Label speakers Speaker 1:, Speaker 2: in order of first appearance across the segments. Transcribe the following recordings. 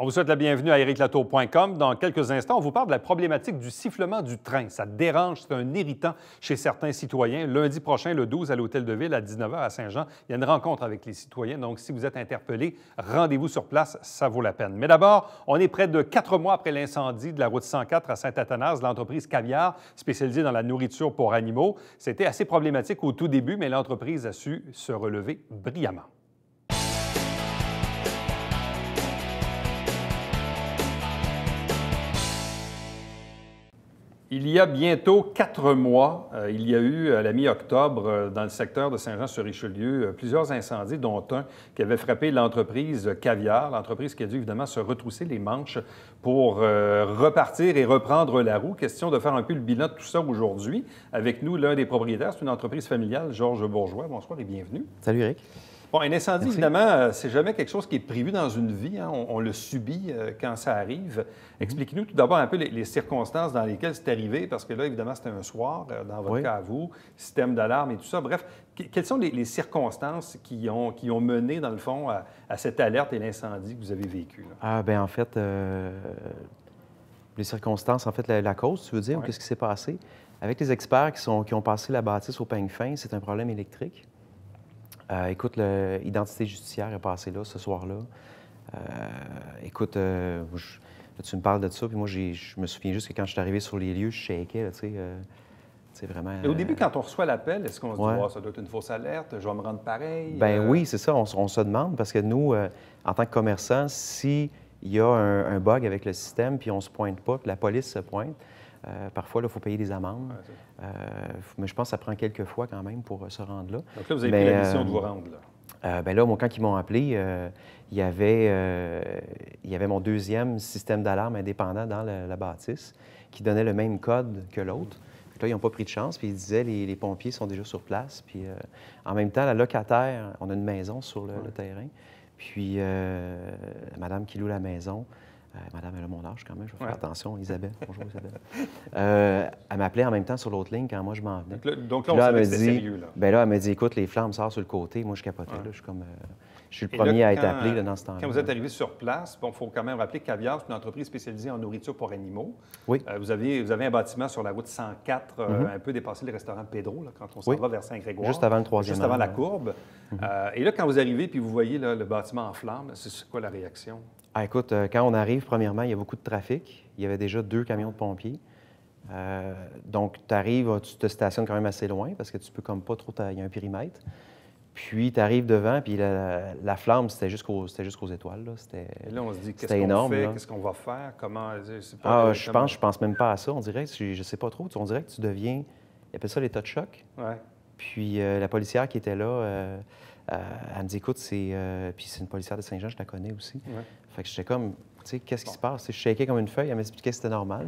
Speaker 1: On vous souhaite la bienvenue à ericlatour.com. Dans quelques instants, on vous parle de la problématique du sifflement du train. Ça dérange, c'est un irritant chez certains citoyens. Lundi prochain, le 12, à l'Hôtel de Ville, à 19h à Saint-Jean, il y a une rencontre avec les citoyens. Donc, si vous êtes interpellé, rendez-vous sur place, ça vaut la peine. Mais d'abord, on est près de 4 mois après l'incendie de la route 104 à Saint-Athanase, l'entreprise Caviar, spécialisée dans la nourriture pour animaux. C'était assez problématique au tout début, mais l'entreprise a su se relever brillamment. Il y a bientôt 4 mois, il y a eu, à la mi-octobre, dans le secteur de Saint-Jean-sur-Richelieu, plusieurs incendies, dont un qui avait frappé l'entreprise Caviar, l'entreprise qui a dû évidemment se retrousser les manches pour repartir et reprendre la roue. Question de faire un peu le bilan de tout ça aujourd'hui. Avec nous, l'un des propriétaires, c'est une entreprise familiale, Georges Bourgeois. Bonsoir et bienvenue.
Speaker 2: Salut, Eric.
Speaker 1: Bon, un incendie,
Speaker 2: Merci.
Speaker 1: évidemment, c'est jamais quelque chose qui est prévu dans une vie. Hein. On le subit quand ça arrive. Expliquez-nous tout d'abord un peu les circonstances dans lesquelles c'est arrivé, parce que là, évidemment, c'était un soir, dans votre cas à vous, système d'alarme et tout ça. Bref, quelles sont les circonstances qui ont mené, dans le fond, à cette alerte et l'incendie que vous avez vécu? Là?
Speaker 2: Ah, bien, en fait, les circonstances, en fait, la cause, tu veux dire, ou
Speaker 1: Ouais.
Speaker 2: qu'est-ce qui s'est passé? Avec les experts qui ont passé la bâtisse au peigne fin, c'est un problème électrique. Écoute, l'identité judiciaire est passée là, ce soir-là. Écoute, tu me parles de ça, puis moi, je me souviens juste que quand je suis arrivé sur les lieux, je shakais, là, tu sais, c'est vraiment...
Speaker 1: Et au début, quand on reçoit l'appel, est-ce qu'on se dit
Speaker 2: Ouais.
Speaker 1: oh, ça doit être une fausse alerte, je vais me rendre pareil?
Speaker 2: Ben oui, c'est ça, on se demande, parce que nous, en tant que commerçants, s'il y a un bug avec le système, puis on ne se pointe pas, puis la police se pointe, parfois, il faut payer des amendes.
Speaker 1: Ouais,
Speaker 2: Mais je pense que ça prend quelques fois quand même pour se rendre là.
Speaker 1: donc là, vous avez pris la mission de vous rendre, là.
Speaker 2: Ben là, moi, quand ils m'ont appelé, il y avait mon deuxième système d'alarme indépendant dans la bâtisse qui donnait le même code que l'autre. Puis là, ils n'ont pas pris de chance, puis ils disaient les pompiers sont déjà sur place. Puis en même temps, la locataire, on a une maison sur le terrain. Puis la madame qui loue la maison, madame, elle a mon âge quand même, je vais faire attention, Isabelle. Bonjour, Isabelle. Elle m'appelait en même temps sur l'autre ligne quand moi je m'en venais.
Speaker 1: Donc là, on
Speaker 2: Puis
Speaker 1: savait
Speaker 2: elle
Speaker 1: que
Speaker 2: me
Speaker 1: c'était
Speaker 2: dit,
Speaker 1: sérieux, là.
Speaker 2: ben là, elle m'a dit, écoute, les flammes sortent sur le côté. Moi, je capotais. Là, je suis comme, je suis le
Speaker 1: Et
Speaker 2: premier
Speaker 1: là,
Speaker 2: à être appelé là, dans ce temps-là.
Speaker 1: Quand vous êtes arrivé sur place, il faut quand même rappeler que Caviar, c'est une entreprise spécialisée en nourriture pour animaux.
Speaker 2: Oui.
Speaker 1: Vous avez un bâtiment sur la route 104, un peu dépassé le restaurant Pedro, là, quand on s'en
Speaker 2: Oui.
Speaker 1: va vers Saint-Grégoire.
Speaker 2: Juste avant le troisième
Speaker 1: Juste avant
Speaker 2: rang,
Speaker 1: la
Speaker 2: là.
Speaker 1: courbe. Et là, quand vous arrivez puis vous voyez là, le bâtiment en flammes, c'est quoi la réaction?
Speaker 2: Ah, écoute, quand on arrive, premièrement, il y a beaucoup de trafic. Il y avait déjà 2 camions de pompiers. Donc, tu arrives, tu te stationnes quand même assez loin parce que tu peux comme pas trop... Il y a un périmètre. Puis, tu arrives devant, puis la flamme, c'était jusqu'aux étoiles. Là.
Speaker 1: Et là, on se dit, qu'est-ce
Speaker 2: C'était
Speaker 1: qu'on
Speaker 2: énorme,
Speaker 1: fait?
Speaker 2: là.
Speaker 1: Qu'est-ce qu'on va faire? Comment... c'est pas-
Speaker 2: Ah, je pense même pas à ça. On dirait, je sais pas trop, on dirait que tu deviens... Ils appellent ça l'état de choc.
Speaker 1: Ouais.
Speaker 2: Puis la policière qui était là, elle me dit, écoute, puis c'est une policière de Saint-Jean, je la connais aussi.
Speaker 1: Ouais.
Speaker 2: Fait que j'étais comme, tu sais, qu'est-ce qui se passe? Je shakais comme une feuille, elle m'expliquait que c'était normal.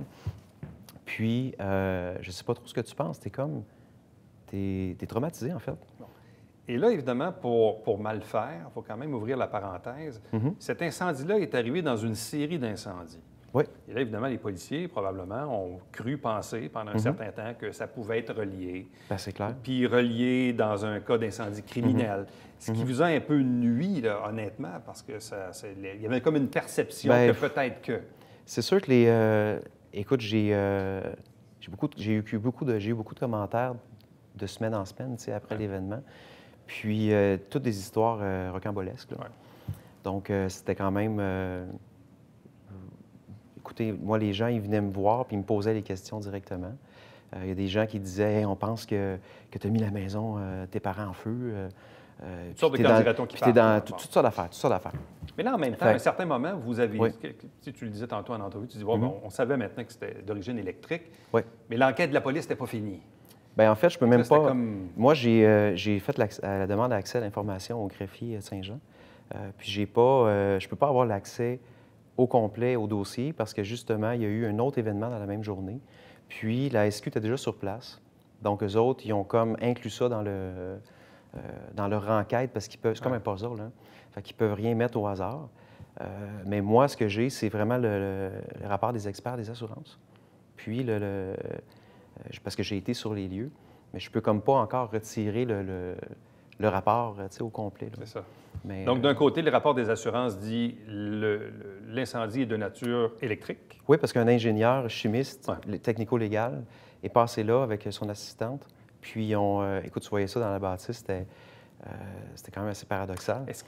Speaker 2: Puis, je sais pas trop ce que tu penses. T'es traumatisé, en fait.
Speaker 1: Et là, évidemment, pour mal faire, il faut quand même ouvrir la parenthèse. Cet incendie-là est arrivé dans une série d'incendies.
Speaker 2: Oui.
Speaker 1: Et là, évidemment, les policiers, probablement, ont penser pendant un certain temps que ça pouvait être relié.
Speaker 2: Ben, c'est clair.
Speaker 1: Puis relié dans un cas d'incendie criminel. Ce qui vous a un peu nui, là, honnêtement, parce que il y avait comme une perception
Speaker 2: Ben,
Speaker 1: que peut-être que...
Speaker 2: C'est sûr que écoute, j'ai eu beaucoup de commentaires de semaine en semaine, tu sais, après l'événement. Puis, toutes des histoires rocambolesques. Là.
Speaker 1: Ouais.
Speaker 2: Donc, c'était quand même... Écoutez, moi, les gens, ils venaient me voir puis ils me posaient les questions directement. Il y a des gens qui disaient hey, on pense que tu as mis la maison, tes parents en feu.
Speaker 1: Toutes sortes de candidatons qui
Speaker 2: puis t'es
Speaker 1: partent,
Speaker 2: dans
Speaker 1: bon.
Speaker 2: toutes sortes d'affaires.
Speaker 1: Mais là, en même temps,
Speaker 2: Fait-
Speaker 1: à un certain moment, vous avez...
Speaker 2: Oui.
Speaker 1: Tu le disais tantôt en entrevue, tu dis, bon, on savait maintenant que c'était d'origine électrique,
Speaker 2: Oui.
Speaker 1: mais l'enquête de la police n'était pas finie.
Speaker 2: Bien, en fait, je peux même
Speaker 1: Là, c'était
Speaker 2: pas...
Speaker 1: comme-
Speaker 2: Moi, j'ai fait la demande d'accès à l'information au greffier de Saint-Jean. Puis je peux pas avoir l'accès au complet au dossier parce que, justement, il y a eu un autre événement dans la même journée. Puis la SQ était déjà sur place. Donc, eux autres, ils ont comme inclus ça dans leur enquête parce qu'ils peuvent... C'est comme un puzzle, hein? Fait qu'ils peuvent rien mettre au hasard. Mais moi, ce que j'ai, c'est vraiment le rapport des experts des assurances. Puis, parce que j'ai été sur les lieux, mais je peux comme pas encore retirer le rapport au complet. Là.
Speaker 1: C'est ça.
Speaker 2: Mais,
Speaker 1: Donc, d'un côté, le rapport des assurances dit l'incendie est de nature électrique.
Speaker 2: oui, parce qu'un ingénieur chimiste,
Speaker 1: Ouais.
Speaker 2: technico-légal, est passé là avec son assistante. Puis, écoute, tu voyais ça dans la bâtisse, c'était quand même assez paradoxal.
Speaker 1: Est-ce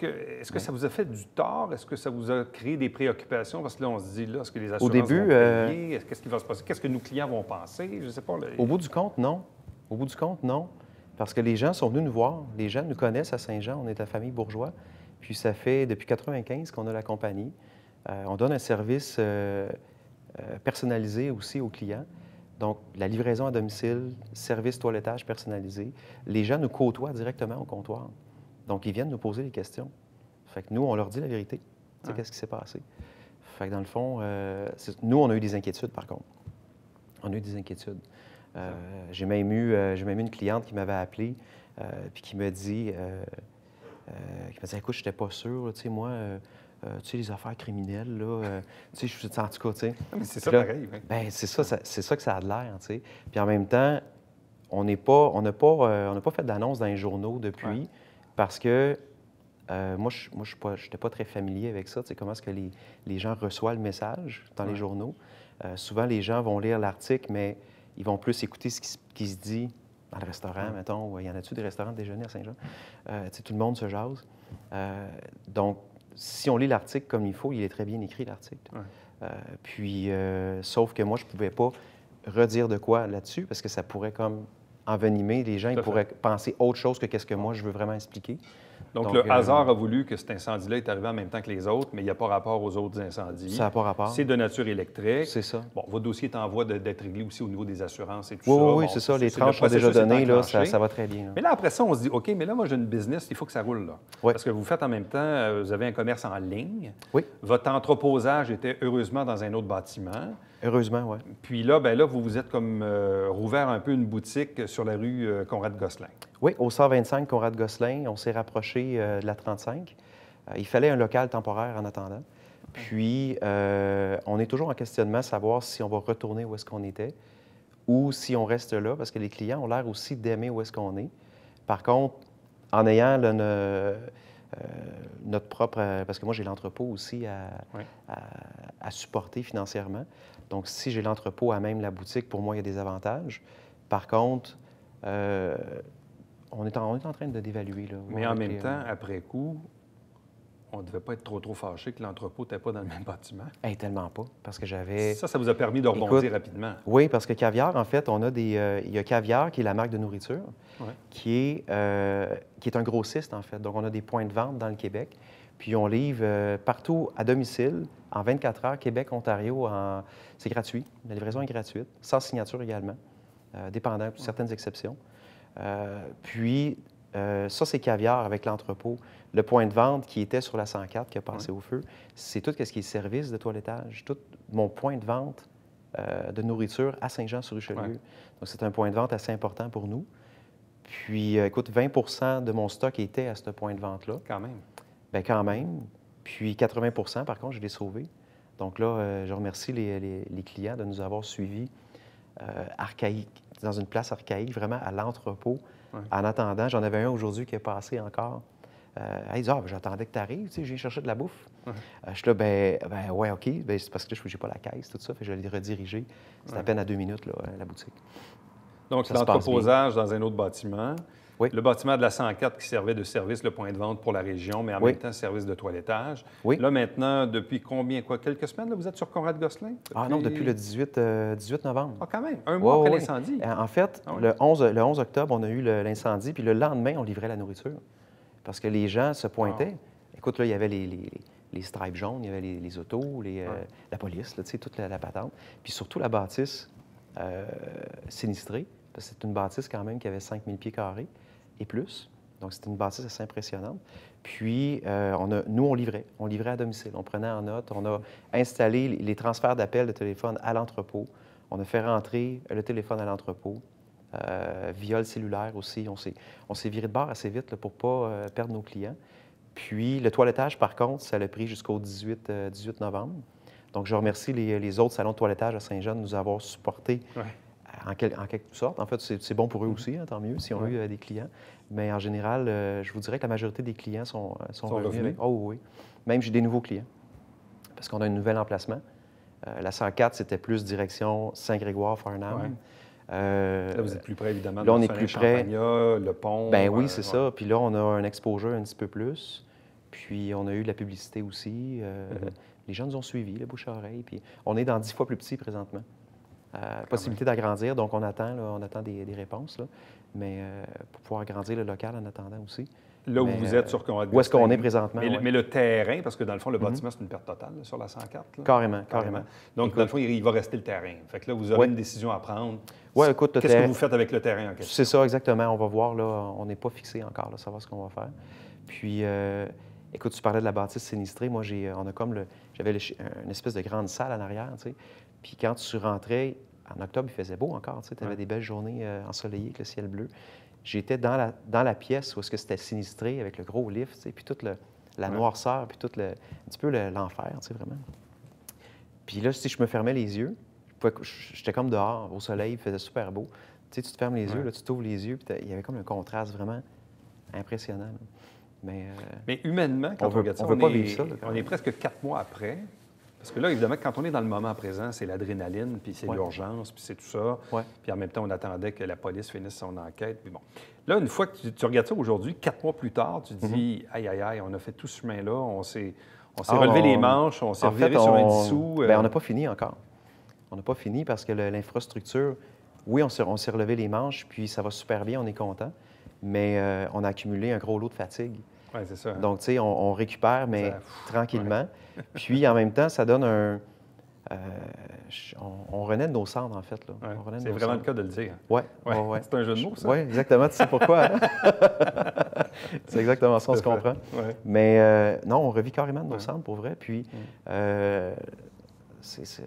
Speaker 1: que ça vous a fait du tort? Est-ce que ça vous a créé des préoccupations? Parce que là, on se dit, là, est-ce que les assurances
Speaker 2: début,
Speaker 1: vont payer? Qu'est-ce qui va se passer? Qu'est-ce que nos clients vont penser? Je ne sais pas.
Speaker 2: Au bout du compte, non. Au bout du compte, non. Parce que les gens sont venus nous voir. Les gens nous connaissent à Saint-Jean. On est la famille Bourgeois. Puis ça fait depuis 1995 qu'on a la compagnie. On donne un service personnalisé aussi aux clients. Donc, la livraison à domicile, service toilettage personnalisé. Les gens nous côtoient directement au comptoir. Donc, ils viennent nous poser des questions. Fait que nous, on leur dit la vérité. Tu sais,
Speaker 1: Ouais.
Speaker 2: qu'est-ce qui s'est passé? Fait que dans le fond, nous, on a eu des inquiétudes, par contre. On a eu des inquiétudes. J'ai même eu une cliente qui m'avait appelé puis qui me dit, écoute, je n'étais pas sûr, tu sais, moi, tu sais, les affaires criminelles, là, tu sais, je suis en tout cas, tu sais.
Speaker 1: Ah, mais c'est ça
Speaker 2: Puis là,
Speaker 1: pareil. Oui.
Speaker 2: ben, c'est ça que ça a de l'air, tu sais. Puis en même temps, on n'a pas fait d'annonce dans les journaux depuis
Speaker 1: Ouais.
Speaker 2: parce que moi, je n'étais pas très familier avec ça, tu sais, comment est-ce que les gens reçoivent le message dans les
Speaker 1: Ouais.
Speaker 2: journaux. Souvent, les gens vont lire l'article, mais ils vont plus écouter ce qui se dit dans le restaurant,
Speaker 1: Ouais.
Speaker 2: mettons. Il y en a-tu des restaurants de déjeuner à Saint-Jean? Tu sais, tout le monde se jase. Donc, si on lit l'article comme il faut, il est très bien écrit, l'article.
Speaker 1: Ouais.
Speaker 2: Puis, sauf que moi, je ne pouvais pas redire de quoi là-dessus parce que ça pourrait comme envenimer. Les gens, ils
Speaker 1: Tout à fait.
Speaker 2: pourraient penser autre chose que qu'est-ce que moi, je veux vraiment expliquer.
Speaker 1: Donc,
Speaker 2: Donc,
Speaker 1: le hasard a voulu que cet incendie-là est arrivé en même temps que les autres, mais il n'y a pas rapport aux autres incendies.
Speaker 2: Ça n'a pas rapport.
Speaker 1: C'est de nature électrique.
Speaker 2: C'est ça.
Speaker 1: Bon, votre dossier est en voie d'être réglé aussi au niveau des assurances et tout
Speaker 2: Oui,
Speaker 1: ça.
Speaker 2: oui,
Speaker 1: Bon,
Speaker 2: oui, c'est ça. Les
Speaker 1: le
Speaker 2: tranches sont déjà
Speaker 1: processus est
Speaker 2: données, là,
Speaker 1: enclenché.
Speaker 2: ça va très bien. Là.
Speaker 1: Mais là, après ça, on se dit, OK, mais là, moi, j'ai une business, il faut que ça roule, là.
Speaker 2: Oui.
Speaker 1: Parce que vous faites en même temps, vous avez un commerce en ligne.
Speaker 2: Oui.
Speaker 1: Votre entreposage était heureusement dans un autre bâtiment.
Speaker 2: Heureusement, oui.
Speaker 1: Puis là, ben là, vous vous êtes comme rouvert un peu une boutique sur la rue Conrad-Gosselin.
Speaker 2: Oui, au 125 Conrad-Gosselin, on s'est rapproché de la 35. Il fallait un local temporaire en attendant. Puis, on est toujours en questionnement, savoir si on va retourner où est-ce qu'on était ou si on reste là, parce que les clients ont l'air aussi d'aimer où est-ce qu'on est. Par contre, en ayant là, notre propre... parce que moi, j'ai l'entrepôt aussi
Speaker 1: Oui.
Speaker 2: à supporter financièrement. Donc, si j'ai l'entrepôt à même la boutique, pour moi, il y a des avantages. Par contre, on est en train de d'évaluer. Là,
Speaker 1: Mais en même temps, après coup, on ne devait pas être trop fâché que l'entrepôt n'était pas dans le même bâtiment.
Speaker 2: Hey, tellement pas, parce que j'avais...
Speaker 1: Ça vous a permis de rebondir
Speaker 2: Écoute,
Speaker 1: rapidement.
Speaker 2: Oui, parce que Caviar, en fait, on a il y a Caviar, qui est la marque de nourriture,
Speaker 1: Ouais.
Speaker 2: qui est un grossiste, en fait. Donc, on a des points de vente dans le Québec. Puis, on livre partout à domicile, en 24 heures, Québec, Ontario. C'est gratuit. La livraison est gratuite, sans signature également, dépendant de certaines exceptions. Puis, ça, c'est Caviar avec l'entrepôt. Le point de vente qui était sur la 104, qui a passé au feu, c'est tout ce qui est service de toilettage. Tout mon point de vente de nourriture à Saint-Jean-sur-Richelieu.
Speaker 1: Ouais.
Speaker 2: Donc, c'est un point de vente assez important pour nous. Puis, écoute, 20 de mon stock était à ce point de vente-là.
Speaker 1: Quand même.
Speaker 2: Bien, quand même. Puis, 80 par contre, je l'ai sauvé. Donc là, je remercie les clients de nous avoir suivis archaïque, dans une place archaïque, vraiment à l'entrepôt.
Speaker 1: Ouais.
Speaker 2: En attendant, j'en avais un aujourd'hui qui est passé encore. Il dit, j'attendais que tu arrives, tu sais, je viens chercher de la bouffe.
Speaker 1: Ouais.
Speaker 2: Je suis là, ben ouais, OK. Ben, c'est parce que là, je n'ai pas la caisse, tout ça. Fait que je l'ai redirigé. C'est à peine à 2 minutes, là, la boutique.
Speaker 1: Donc,
Speaker 2: Ça se passe
Speaker 1: l'entreposage dans un autre bâtiment.
Speaker 2: Oui.
Speaker 1: Le bâtiment de la 104 qui servait de service, le point de vente pour la région, mais en
Speaker 2: Oui.
Speaker 1: même temps, service de toilettage.
Speaker 2: Oui.
Speaker 1: Là, maintenant, depuis quelques semaines, là, vous êtes sur Conrad-Gosselin?
Speaker 2: Ah non, depuis le 18 novembre.
Speaker 1: Ah, quand même, un mois après l'incendie.
Speaker 2: En fait,
Speaker 1: Ah oui.
Speaker 2: le 11 octobre, on a eu l'incendie, puis le lendemain, on livrait la nourriture. Parce que les gens se pointaient. Écoute, là, il y avait les stripes jaunes, il y avait les autos, la police, là, tu sais, toute la patente. Puis surtout la bâtisse sinistrée, parce que c'est une bâtisse quand même qui avait 5000 pieds carrés et plus. Donc, c'était une bâtisse assez impressionnante. Puis, nous, on livrait à domicile. On prenait en note. On a installé les transferts d'appels de téléphone à l'entrepôt. On a fait rentrer le téléphone à l'entrepôt. Via le cellulaire aussi. On s'est viré de bord assez vite là, pour ne pas perdre nos clients. Puis, le toilettage, par contre, ça l'a pris jusqu'au 18 novembre. Donc, je remercie les autres salons de toilettage à Saint-Jean de nous avoir supportés
Speaker 1: Ouais.
Speaker 2: en quelque sorte. En fait, c'est bon pour eux aussi, hein, tant mieux, s'ils ont eu des clients. Mais en général, je vous dirais que la majorité des clients sont revenus.
Speaker 1: revenus?
Speaker 2: Oh oui. Même j'ai des nouveaux clients parce qu'on a un nouvel emplacement. La 104, c'était plus direction Saint-Grégoire, Farnham.
Speaker 1: Là, vous êtes plus près, évidemment,
Speaker 2: là, on
Speaker 1: de
Speaker 2: est plus près.
Speaker 1: le pont.
Speaker 2: Ben oui, c'est ça. Puis là, on a un exposure un petit peu plus. Puis on a eu de la publicité aussi. Les gens nous ont suivis, le bouche à oreille. Puis on est dans 10 fois plus petit présentement. Possibilité d'agrandir, donc on attend des réponses. Là. Mais pour pouvoir agrandir le local en attendant aussi.
Speaker 1: Là où vous êtes sur
Speaker 2: où est-ce qu'on est présentement?
Speaker 1: Mais le terrain, parce que dans le fond, le bâtiment, c'est une perte totale là, sur la 104. Là.
Speaker 2: Carrément.
Speaker 1: Donc, écoute, dans le fond, il va rester le terrain. Fait que là, vous aurez une décision à prendre.
Speaker 2: Oui, écoute,
Speaker 1: qu'est-ce que vous faites avec le terrain en question?
Speaker 2: C'est ça, exactement. On va voir, là. On n'est pas fixé encore, là, savoir ce qu'on va faire. Puis, écoute, tu parlais de la bâtisse sinistrée. Moi, j'avais une espèce de grande salle en arrière, tu sais. Puis quand tu rentrais, en octobre, il faisait beau encore, tu sais. Tu avais des belles journées ensoleillées avec le ciel bleu. J'étais dans la pièce où est-ce que c'était sinistré avec le gros lift, tu sais, puis toute la noirceur, puis un petit peu l'enfer, tu sais, vraiment. Puis là, si je me fermais les yeux, j'étais comme dehors, au soleil, il faisait super beau. Tu sais, tu te fermes les yeux, là, tu t'ouvres les yeux, puis il y avait comme un contraste vraiment impressionnant. Là.
Speaker 1: Mais humainement, quand on regarde ça, on est presque 4 mois après. Parce que là, évidemment, quand on est dans le moment présent, c'est l'adrénaline, puis c'est l'urgence, puis c'est tout ça. Puis en même temps, on attendait que la police finisse son enquête. Puis bon. Là, une fois que tu regardes ça aujourd'hui, 4 mois plus tard, tu te dis, aïe, aïe, aïe, on a fait tout ce chemin-là, on s'est relevé les manches, on s'est reviré sur un dissous.
Speaker 2: Bien, on n'a pas fini encore. On n'a pas fini parce que l'infrastructure, oui, on s'est relevé les manches, puis ça va super bien, on est content, mais on a accumulé un gros lot de fatigue.
Speaker 1: Oui, c'est ça.
Speaker 2: Donc, tu sais, on récupère, mais tranquillement. Puis, en même temps, ça donne on renaît de nos cendres, en fait.
Speaker 1: C'est vraiment le cas de le dire.
Speaker 2: Oui.
Speaker 1: C'est un jeu de mots, ça?
Speaker 2: Oui, exactement. Tu sais pourquoi. Hein? C'est exactement ça, on se comprend.
Speaker 1: Ouais.
Speaker 2: Mais non, on revit carrément de nos cendres, pour vrai. Puis, c'est ça.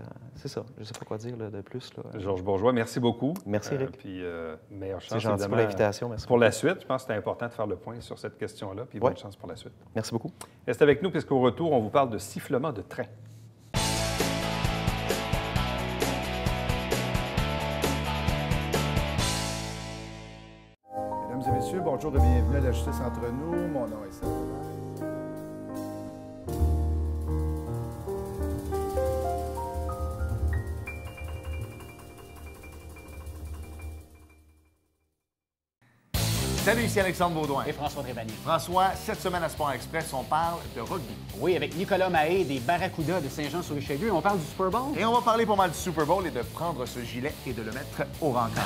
Speaker 2: Je ne sais pas quoi dire là, de plus. Là.
Speaker 1: Georges Bourgeois, merci beaucoup.
Speaker 2: Merci, Éric.
Speaker 1: Puis, meilleure chance,
Speaker 2: c'est gentil pour l'invitation. Merci
Speaker 1: pour la suite. Je pense que c'est important de faire le point sur cette question-là. Puis, bonne chance pour la suite.
Speaker 2: Merci beaucoup.
Speaker 1: Restez avec nous, puisqu'au retour, on vous parle de sifflement de train.
Speaker 3: Mesdames et messieurs, bonjour et bienvenue à la Justice entre nous. Mon nom est Sylvain.
Speaker 4: Salut, ici Alexandre Baudouin.
Speaker 5: Et François Trépanier.
Speaker 4: François, cette semaine à Sport Express, on parle de rugby.
Speaker 5: Oui, avec Nicolas Mahé des Barracudas de Saint-Jean-sur-Richelieu. On parle du Super Bowl.
Speaker 4: Et on va parler pas mal du Super Bowl et de prendre ce gilet et de le mettre au rencard.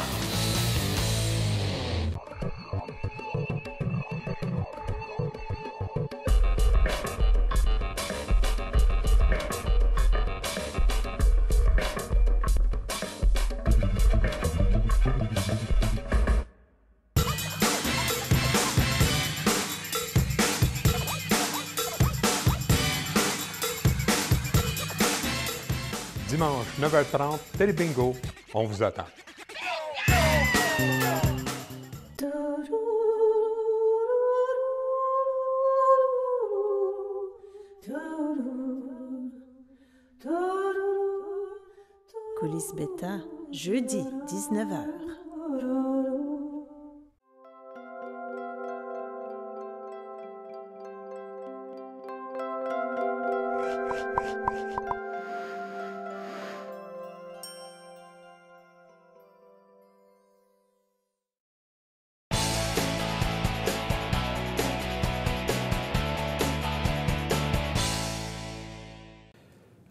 Speaker 6: Dimanche, 9h30, Télébingo, on vous attend.
Speaker 7: Coulisses Bêta, jeudi, 19h.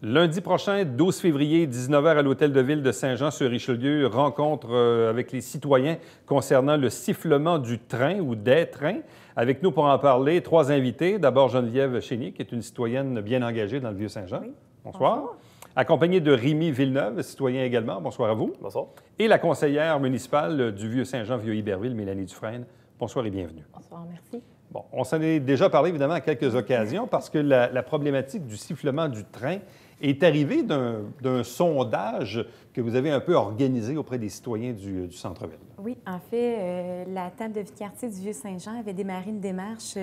Speaker 1: Lundi prochain, 12 février, 19h à l'Hôtel de Ville de Saint-Jean-sur-Richelieu, rencontre avec les citoyens concernant le sifflement du train ou des trains. Avec nous pour en parler, 3 invités. D'abord, Geneviève Chénier, qui est une citoyenne bien engagée dans le Vieux-Saint-Jean. Oui. Bonsoir. Accompagnée de Rémi Villeneuve, citoyen également. Bonsoir à vous.
Speaker 8: Bonsoir.
Speaker 1: Et la conseillère municipale du Vieux-Saint-Jean, Vieux-Iberville, Mélanie Dufresne. Bonsoir et bienvenue.
Speaker 9: Bonsoir, merci.
Speaker 1: Bon, on s'en est déjà parlé évidemment à quelques occasions parce que la problématique du sifflement du train est arrivée d'un sondage que vous avez un peu organisé auprès des citoyens du centre-ville.
Speaker 8: Oui, en fait, la table de vie de quartier du Vieux-Saint-Jean avait démarré une démarche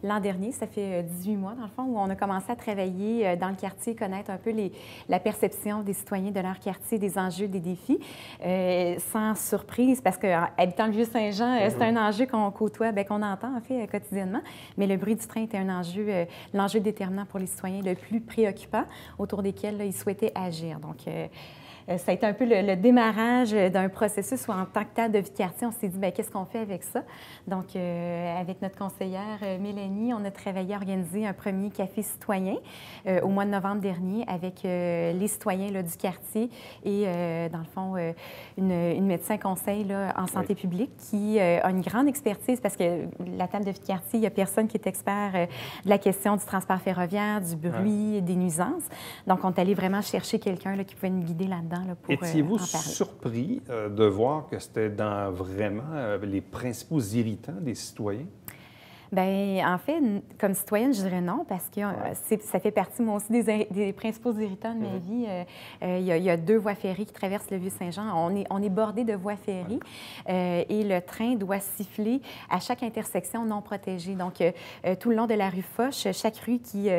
Speaker 8: l'an dernier, ça fait 18 mois dans le fond, où on a commencé à travailler dans le quartier, connaître un peu la perception des citoyens de leur quartier, des enjeux, des défis, sans surprise, parce qu'habitant le Vieux-Saint-Jean, c'est un enjeu qu'on côtoie, qu'on entend en fait quotidiennement, mais le bruit du train était un enjeu, l'enjeu déterminant pour les citoyens, le plus préoccupant, autour desquels ils souhaitaient agir. Donc, ça a été un peu le démarrage d'un processus où, en tant que table de vie de quartier, on s'est dit, bien, qu'est-ce qu'on fait avec ça? Donc, avec notre conseillère Mélanie, on a travaillé à organiser un premier café citoyen au mois de novembre dernier avec les citoyens là, du quartier et, dans le fond, une médecin conseil là, en santé publique qui a une grande expertise parce que la table de vie de quartier, il n'y a personne qui est expert de la question du transport ferroviaire, du bruit, des nuisances. Donc, on est allé vraiment chercher quelqu'un là, qui pouvait nous guider là-dedans.
Speaker 1: Étiez-vous surpris de voir que c'était dans vraiment les principaux irritants des citoyens?
Speaker 8: Bien, en fait, comme citoyenne, je dirais non, parce que ça fait partie, moi aussi, des principaux irritants de ma vie. Il y a 2 voies ferrées qui traversent le Vieux-Saint-Jean. On est bordé de voies ferrées et le train doit siffler à chaque intersection non protégée. Donc, tout le long de la rue Foch, chaque rue qui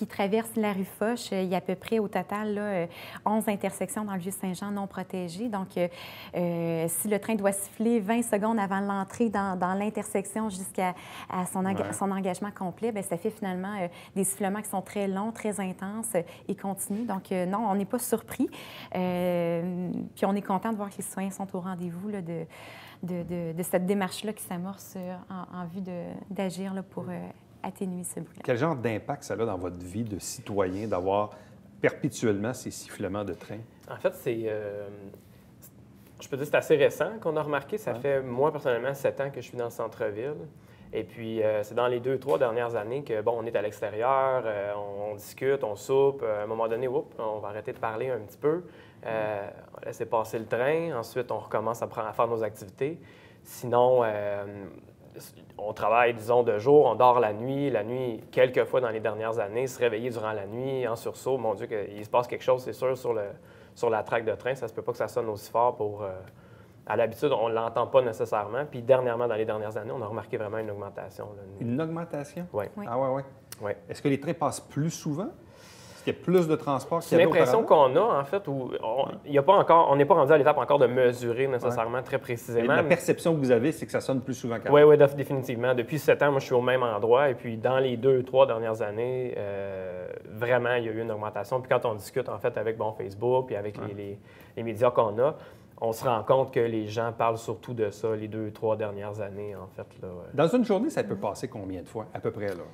Speaker 8: traverse la rue Foch, il y a à peu près au total là, 11 intersections dans le Vieux-Saint-Jean non protégées. Donc, si le train doit siffler 20 secondes avant l'entrée dans l'intersection jusqu'à son engagement complet, bien, ça fait finalement des sifflements qui sont très longs, très intenses et continus. Donc, non, on n'est pas surpris. Puis, on est content de voir que les citoyens sont au rendez-vous là, de cette démarche-là qui s'amorce en vue d'agir pour atténuer ce bruit-là.
Speaker 1: Quel genre d'impact ça a dans votre vie de citoyen d'avoir perpétuellement ces sifflements de train?
Speaker 9: En fait, je peux dire que c'est assez récent qu'on a remarqué. Ça fait, moi, personnellement, 7 ans que je suis dans le centre-ville. Et puis, c'est dans les 2-3 dernières années que, bon, on est à l'extérieur, on discute, on soupe. À un moment donné, on va arrêter de parler un petit peu. On va laisser passer le train. Ensuite, on recommence à faire nos activités. Sinon, on travaille, disons, de jour, on dort la nuit. La nuit, quelques fois dans les dernières années, se réveiller durant la nuit, en sursaut. Mon Dieu, il se passe quelque chose, c'est sûr, sur la traque de train. Ça se peut pas que ça sonne aussi fort pour... À l'habitude, on ne l'entend pas nécessairement. Puis dernièrement, dans les dernières années, on a remarqué vraiment une augmentation. Là.
Speaker 1: Une augmentation?
Speaker 9: Oui.
Speaker 1: Ah oui.
Speaker 9: Oui.
Speaker 1: Est-ce que les trains passent plus souvent? Est-ce qu'il y a plus de transport
Speaker 9: qu'il y avait auparavant? C'est l'impression qu'on a, en fait, où on n'est pas rendu à l'étape encore de mesurer nécessairement très précisément.
Speaker 1: La perception que vous avez, c'est que ça sonne plus souvent qu'avant.
Speaker 9: Oui, définitivement. Depuis 7 ans, moi, je suis au même endroit. Et puis, dans les 2-3 dernières années, vraiment, il y a eu une augmentation. Puis quand on discute, en fait, avec Facebook puis avec les médias qu'on a, on se rend compte que les gens parlent surtout de ça les 2-3 dernières années, en fait. Là.
Speaker 1: Dans une journée, ça peut passer combien de fois, à peu près, là?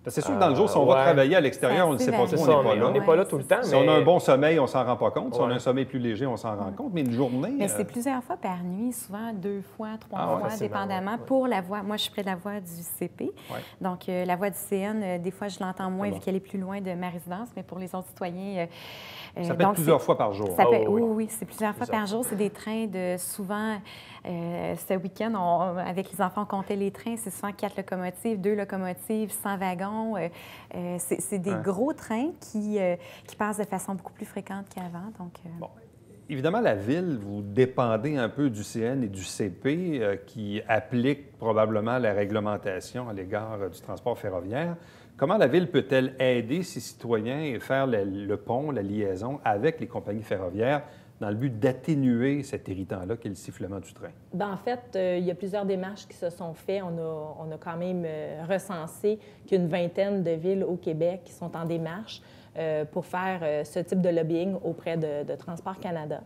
Speaker 1: Parce que c'est sûr que dans le jour, si on va travailler à l'extérieur, on ne sait pas trop, on n'est pas là.
Speaker 9: On n'est pas là tout le temps.
Speaker 1: Si on a un bon sommeil, on ne s'en rend pas compte. Si on a un sommeil plus léger, on s'en rend compte. Mais une journée...
Speaker 8: Mais c'est plusieurs fois par nuit, souvent 2 fois, 3 fois, dépendamment. Pour la voie, moi, je suis près de la voie du CP. Donc, la voie du CN, des fois, je l'entends moins vu qu'elle est plus loin de ma résidence. Mais pour les autres citoyens...
Speaker 1: ça peut être plusieurs fois par jour.
Speaker 8: Oui, c'est plusieurs fois par jour. C'est des trains de souvent... ce week-end, avec les enfants, on comptait les trains. C'est souvent 4 locomotives, 2 locomotives, 100 wagons. C'est des gros trains qui passent de façon beaucoup plus fréquente qu'avant. Donc,
Speaker 1: Bon. Évidemment, la Ville, vous dépendez un peu du CN et du CP qui appliquent probablement la réglementation à l'égard du transport ferroviaire. Comment la Ville peut-elle aider ses citoyens et faire le pont, la liaison avec les compagnies ferroviaires dans le but d'atténuer cet irritant-là qu'est le sifflement du train?
Speaker 10: Bien, en fait, il y a plusieurs démarches qui se sont faites. On a quand même recensé qu'une vingtaine de villes au Québec qui sont en démarche pour faire ce type de lobbying auprès de Transport Canada.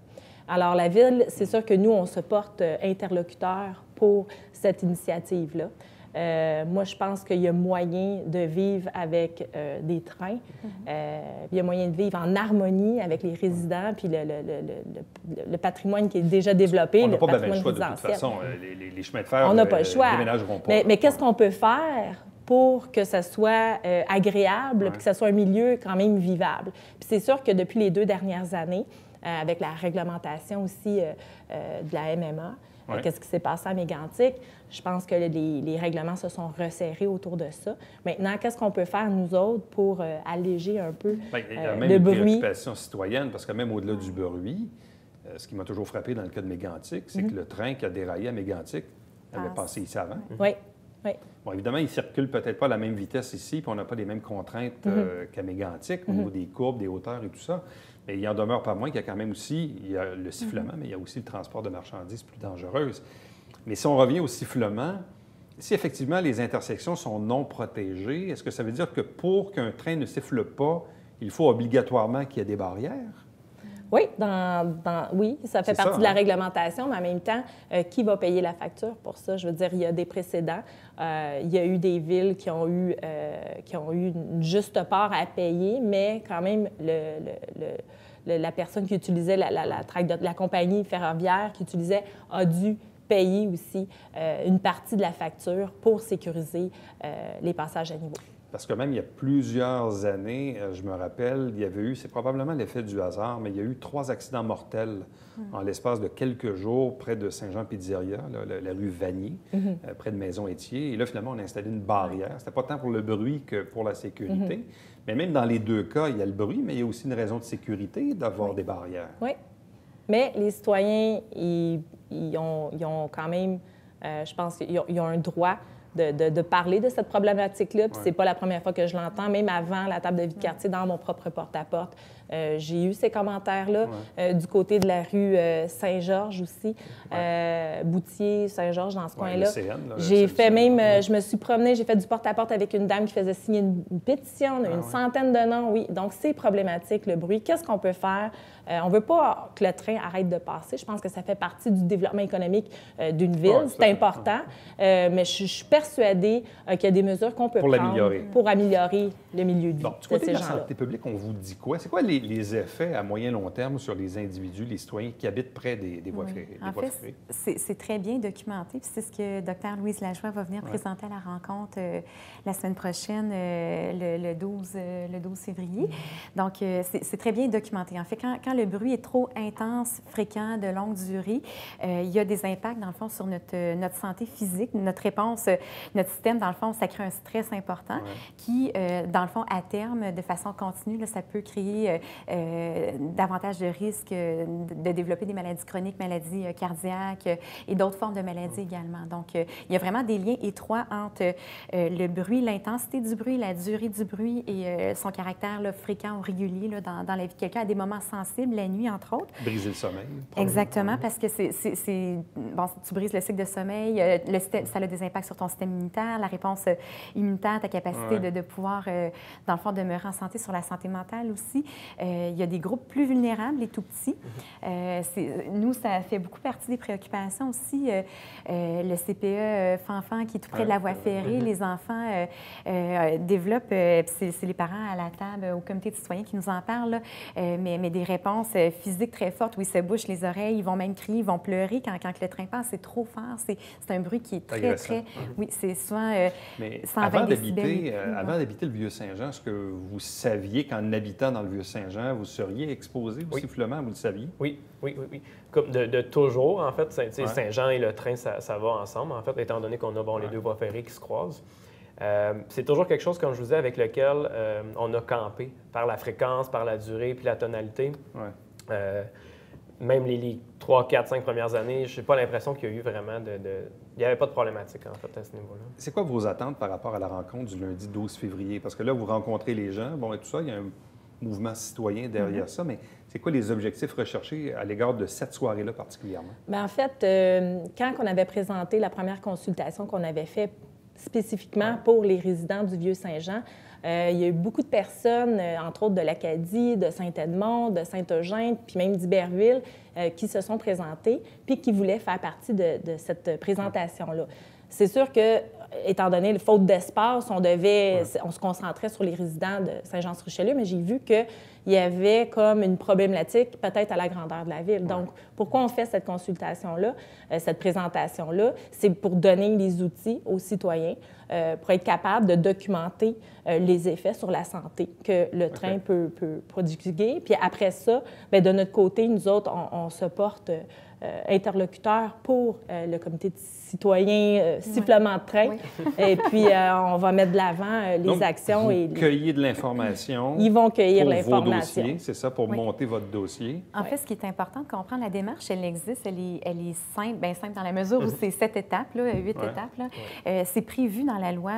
Speaker 10: Alors, la Ville, c'est sûr que nous, on se porte interlocuteur pour cette initiative-là. Moi, je pense qu'il y a moyen de vivre avec des trains. Il y a moyen de vivre en harmonie avec les résidents puis le patrimoine qui est déjà développé.
Speaker 1: On n'a pas le choix de toute façon. Les chemins de fer ne déménageront pas.
Speaker 10: Mais qu'est-ce qu'on peut faire pour que ça soit agréable puis que ça soit un milieu quand même vivable? Puis c'est sûr que depuis les 2 dernières années, avec la réglementation aussi de la MMA,
Speaker 1: Ouais.
Speaker 10: qu'est-ce qui s'est passé à Mégantic. Je pense que les règlements se sont resserrés autour de ça. Maintenant, qu'est-ce qu'on peut faire, nous autres, pour alléger un peu
Speaker 1: Il y a même
Speaker 10: le
Speaker 1: une
Speaker 10: bruit?
Speaker 1: préoccupation citoyenne, parce que même au-delà du bruit, ce qui m'a toujours frappé dans le cas de Mégantic, c'est que le train qui a déraillé à Mégantic avait passé ici avant.
Speaker 10: Oui, oui.
Speaker 1: Bon, évidemment, il ne circule peut-être pas à la même vitesse ici, puis on n'a pas les mêmes contraintes qu'à Mégantic au niveau des courbes, des hauteurs et tout ça. Mais il en demeure pas moins qu'il y a quand même aussi il y a le sifflement, mais il y a aussi le transport de marchandises plus dangereuses. Mais si on revient au sifflement, si effectivement les intersections sont non protégées, est-ce que ça veut dire que pour qu'un train ne siffle pas, il faut obligatoirement qu'il y ait des barrières?
Speaker 10: Oui, oui, ça fait partie de la
Speaker 1: hein?
Speaker 10: réglementation, mais en même temps, qui va payer la facture pour ça? Je veux dire, il y a des précédents. Il y a eu des villes qui ont eu une juste part à payer, mais quand même, la personne qui utilisait la compagnie ferroviaire qui utilisait a dû payer aussi une partie de la facture pour sécuriser les passages à niveau.
Speaker 1: Parce que même il y a plusieurs années, je me rappelle, il y avait eu, c'est probablement l'effet du hasard, mais il y a eu 3 accidents mortels en l'espace de quelques jours près de Saint-Jean-Pizzeria, la rue Vanier, près de Maison-Étier. Et là, finalement, on a installé une barrière. C'était pas tant pour le bruit que pour la sécurité. Mais même dans les 2 cas, il y a le bruit, mais il y a aussi une raison de sécurité d'avoir des barrières.
Speaker 10: Oui. Mais les citoyens, ils ont quand même, je pense qu'ils ont un droit de parler de cette problématique-là. Puis c'est pas la première fois que je l'entends. Même avant la table de vie de quartier, dans mon propre porte-à-porte, j'ai eu ces commentaires-là. Du côté de la rue Saint-Georges aussi, Boutier, Saint-Georges, dans ce coin-là. J'ai fait même, je me suis promenée, j'ai fait du porte-à-porte avec une dame qui faisait signer une pétition. On a une centaine de noms, oui. Donc, c'est problématique, le bruit. Qu'est-ce qu'on peut faire? On ne veut pas que le train arrête de passer. Je pense que ça fait partie du développement économique d'une ville. C'est important. Mais je suis persuadée qu'il y a des mesures qu'on peut prendre pour améliorer le milieu de vie
Speaker 1: du côté de la santé publique, on vous dit quoi? C'est quoi les effets à moyen long terme sur les individus, les citoyens qui habitent près des voies ferrées?
Speaker 8: En fait, c'est très bien documenté. Puis c'est ce que Dr Louise Lajoie va venir présenter à la rencontre la semaine prochaine, le 12 février. Donc, c'est très bien documenté. En fait, quand le bruit est trop intense, fréquent, de longue durée, il y a des impacts, dans le fond, sur notre santé physique, notre réponse, notre système, dans le fond, ça crée un stress important qui, dans le fond, à terme, de façon continue, là, ça peut créer davantage de risques de développer des maladies chroniques, maladies cardiaques et d'autres formes de maladies également. Donc, il y a vraiment des liens étroits entre le bruit, l'intensité du bruit, la durée du bruit et son caractère là, fréquent ou régulier là, dans la vie de quelqu'un à des moments sensibles, la nuit, entre autres.
Speaker 1: Briser le sommeil.
Speaker 8: Exactement, parce que bon, tu brises le cycle de sommeil, ça a des impacts sur ton système immunitaire, la réponse immunitaire, ta capacité de pouvoir, dans le fond, demeurer en santé, sur la santé mentale aussi. Il y a des groupes plus vulnérables, les tout petits. Nous, ça fait beaucoup partie des préoccupations aussi. Le CPE Fanfan, qui est tout près de la voie ferrée, les enfants développent, c'est les parents à la table, au comité de citoyens qui nous en parlent, là, mais des réponses physiques très fortes où ils se bouchent les oreilles, ils vont même crier, ils vont pleurer quand le train passe. C'est trop fort. C'est un bruit qui est très, très... Oui, c'est souvent
Speaker 1: mais
Speaker 8: 120 décibels.
Speaker 1: Avant d'habiter le Vieux-Saint-Jean, est-ce que vous saviez qu'en habitant dans le Vieux-Saint-Jean, vous seriez exposé au sifflement? Vous le saviez?
Speaker 9: Oui. Comme de toujours, en fait. Saint-Jean et le train, ça va ensemble, en fait, étant donné qu'on a les 2 voies ferrées qui se croisent. C'est toujours quelque chose, comme je vous disais, avec lequel on a campé par la fréquence, par la durée puis la tonalité. Même les 3, 4, 5 premières années, je n'ai pas l'impression qu'il y a eu vraiment il n'y avait pas de problématique, en fait, à ce niveau-là.
Speaker 1: C'est quoi vos attentes par rapport à la rencontre du lundi 12 février? Parce que là, vous rencontrez les gens, bon, et tout ça, il y a un mouvement citoyen derrière ça, mais c'est quoi les objectifs recherchés à l'égard de cette soirée-là particulièrement?
Speaker 10: Bien, en fait, quand on avait présenté la première consultation qu'on avait faite spécifiquement pour les résidents du Vieux-Saint-Jean, il y a eu beaucoup de personnes, entre autres de l'Acadie, de Saint-Edmond, de Saint-Eugène, puis même d'Iberville, qui se sont présentées puis qui voulaient faire partie de cette présentation-là. C'est sûr que, étant donné la faute d'espace, on se concentrait sur les résidents de Saint-Jean-sur-Richelieu, mais j'ai vu qu'il y avait comme une problématique peut-être à la grandeur de la ville. Donc, pourquoi on fait cette consultation-là, cette présentation-là? C'est pour donner les outils aux citoyens pour être capable de documenter les effets sur la santé que le train peut prodiguer. Puis après ça, bien, de notre côté, nous autres, on se porte interlocuteur pour le comité de citoyens sifflement de train. Et puis, on va mettre de l'avant les
Speaker 1: Donc,
Speaker 10: actions.
Speaker 1: Vous cueillez de l'information.
Speaker 10: Ils vont cueillir
Speaker 1: pour
Speaker 10: l'information.
Speaker 1: vos dossiers, c'est ça, pour monter votre dossier.
Speaker 8: En fait, ce qui est important de comprendre, la démarche, elle existe, elle est simple, bien simple dans la mesure où c'est 7 étapes, là, 8 étapes. Là. C'est prévu dans la loi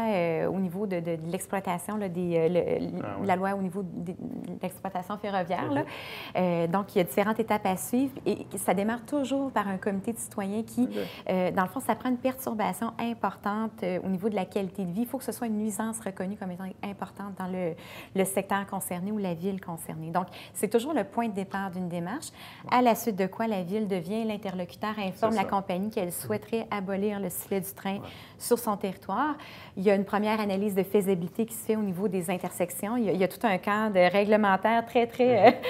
Speaker 8: au niveau de l'exploitation, la loi au niveau de l'exploitation ferroviaire. Là. Donc, il y a différentes étapes à suivre et ça démarre toujours par un comité de citoyens qui, dans le fond, ça prend une perturbation importante au niveau de la qualité de vie. Il faut que ce soit une nuisance reconnue comme étant importante dans le secteur concerné ou la ville concernée. Donc, c'est toujours le point de départ d'une démarche, à la suite de quoi la ville devient l'interlocuteur, informe la compagnie qu'elle souhaiterait abolir le sifflet du train sur son territoire. Il y a une première analyse de faisabilité qui se fait au niveau des intersections. Il y a tout un cadre réglementaire très, très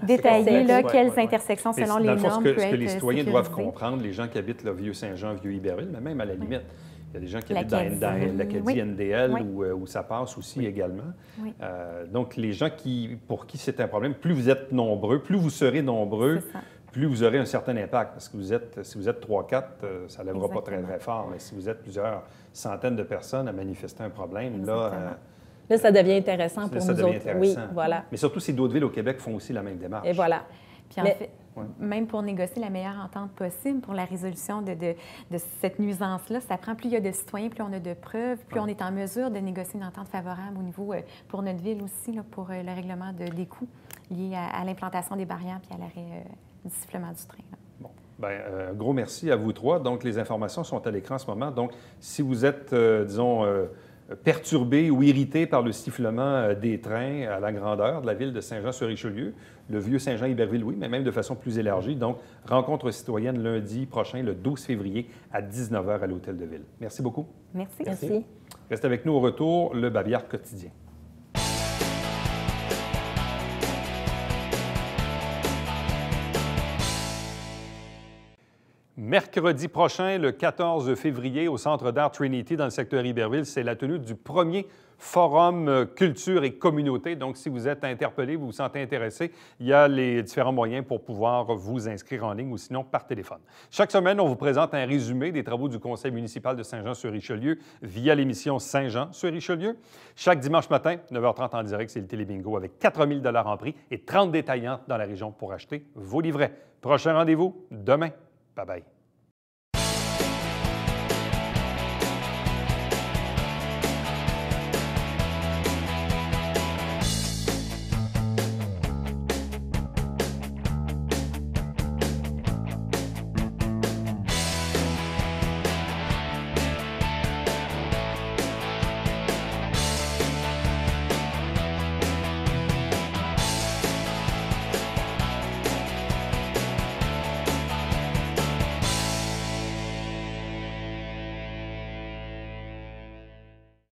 Speaker 8: détaillé, là, quelles intersections selon les normes peuvent être
Speaker 1: ce que les citoyens doivent
Speaker 8: sécurisées.
Speaker 1: comprendre, les gens qui habitent le Vieux-Saint-Jean, Vieux-Iberville, mais même à la limite, il y a des gens qui habitent dans l'Acadie NDL où ça passe aussi également. Donc, les gens pour qui c'est un problème, plus vous êtes nombreux, plus vous serez nombreux, plus vous aurez un certain impact. Parce que si vous êtes 3-4, ça ne lèvera pas très, très fort. Mais si vous êtes plusieurs centaines de personnes à manifester un problème, là,
Speaker 10: ça devient intéressant pour nous autres.
Speaker 1: Intéressant.
Speaker 10: Oui, voilà.
Speaker 1: Mais surtout si d'autres villes au Québec font aussi la même démarche.
Speaker 10: Et voilà.
Speaker 8: Puis en fait, même pour négocier la meilleure entente possible pour la résolution de cette nuisance-là, ça prend plus il y a de citoyens, plus on a de preuves, plus on est en mesure de négocier une entente favorable au niveau, pour notre ville aussi, là, pour le règlement des coûts liés à l'implantation des barrières puis à l'arrêt du sifflement du train. Là.
Speaker 1: Bon. Bien, un gros merci à vous trois. Donc, les informations sont à l'écran en ce moment. Donc, si vous êtes, disons, perturbé ou irrité par le sifflement des trains à la grandeur de la ville de Saint-Jean-sur-Richelieu, le vieux Saint-Jean-Iberville, oui, mais même de façon plus élargie. Donc, rencontre citoyenne lundi prochain, le 12 février, à 19h à l'Hôtel de Ville. Merci beaucoup.
Speaker 8: Merci.
Speaker 1: Restez avec nous au retour, le Babillard quotidien. Mercredi prochain, le 14 février, au Centre d'art Trinity, dans le secteur Iberville, c'est la tenue du premier Forum Culture et Communauté. Donc, si vous êtes interpellé, vous vous sentez intéressé, il y a les différents moyens pour pouvoir vous inscrire en ligne ou sinon par téléphone. Chaque semaine, on vous présente un résumé des travaux du Conseil municipal de Saint-Jean-sur-Richelieu via l'émission Saint-Jean-sur-Richelieu. Chaque dimanche matin, 9h30 en direct, c'est le Télébingo avec 4 000 $ en prix et 30 détaillants dans la région pour acheter vos livrets. Prochain rendez-vous demain. Bye-bye.